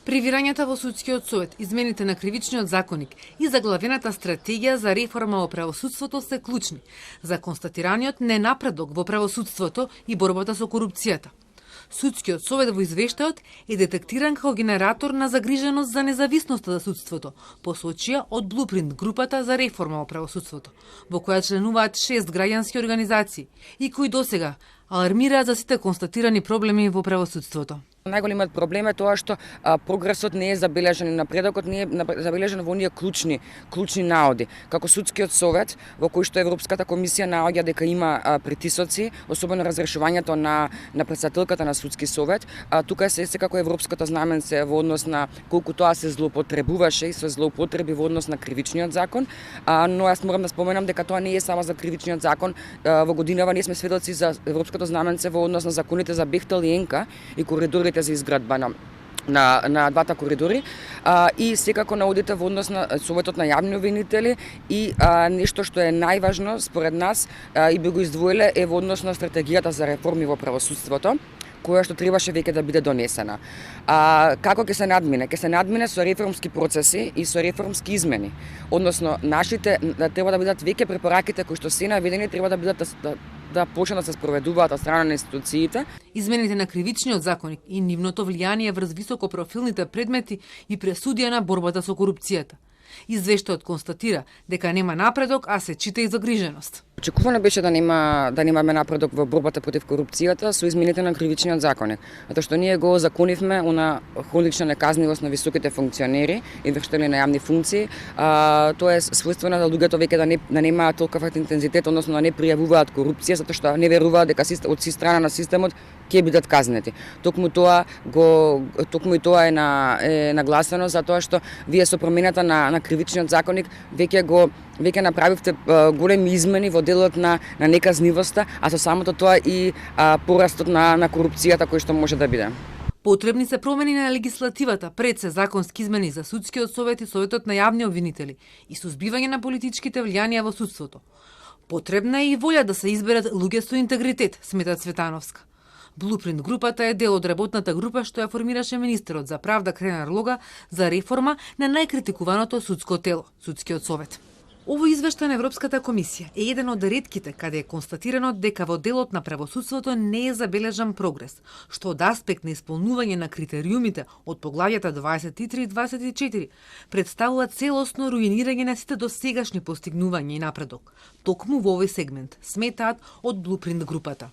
Привирањата во судскиот совет, измените на кривичниот законник и заглавената стратегија за реформа во правосудството се клучни за констатираниот ненапредок во правосудството и борбата со корупцијата. Судскиот совет во извештајот е детектиран како генератор на загриженост за независноста за судството, посочија од Blueprint групата за реформа во правосудството, во која членуваат 6 граѓански организации и кои досега алармираат за сите констатирани проблеми во правосудството. Најголемиот проблем е тоа што прогресот не е забележан и напредокот не е забележан во оние клучни наоди. Како судскиот совет, во кој што Европската комисија наоѓа дека има притисоци, особено разрешувањето на претседателката на судски совет, тука се секако европското знаменце во однос на колку тоа се злоупотребуваше и се злоупотреби во однос на кривичниот закон, но јас морам да споменам дека тоа не е само за кривичниот закон. Во годинава ние сме сведоци за европското знаменце во однос на законите за Бехтел и Енка и коридорите за изградба на двата коридори и секако наодите во однос на Советот на јавни обвинители и нешто што е најважно според нас и би го издвоиле е во однос на стратегијата за реформи во правосудството, која што требаше веќе да биде донесена. Како ќе се надмине? Ќе се надмине со реформски процеси и со реформски измени. Односно, нашите треба да бидат веќе препораките кои што се наведени треба да бидат да почнат да се спроведуваат од страна на институциите. Измените на кривичниот законник и нивното влијание врз високопрофилните предмети и пресудија на борбата со корупцијата. Извештајот констатира дека нема напредок, а се чита и загриженост. Очекувано беше да немаме напредок во борбата против корупцијата со измените на кривичниот законник, затоа што ние го законивме она хронична неказнивост на високите функционери и вршители на јавни функции. Тоа е својствено да луѓето веќе да немаат толков интензитет, односно да не пријавуваат корупција, затоа што не веруваат дека од страна на системот ќе бидат казнети. Токму и тоа е нагласено затоа што вие со промената на кривичниот законник веќе направивте големи измени во делот на неказнивоста, а со самото тоа и порастот на корупцијата кој што може да биде. Потребни се промени на легислативата, пред се законски измени за судскиот совет и советот на јавни обвинители и сузбивање на политичките влијанија во судството. Потребна е и волја да се изберат луѓе со интегритет, смета Цветановска. Blueprint групата е дел од работната група што ја формираше министерот за правда Кренар Лога за реформа на најкритикуваното судско тело, судскиот совет. Овој извештај на Европската комисија е еден од ретките каде е констатирано дека во делот на правосудството не е забележан прогрес, што од аспект на исполнување на критериумите од поглавјата 23 и 24 представува целосно руинирање на сите досегашни постигнувања и напредок, токму во овој сегмент, сметаат од Blueprint групата.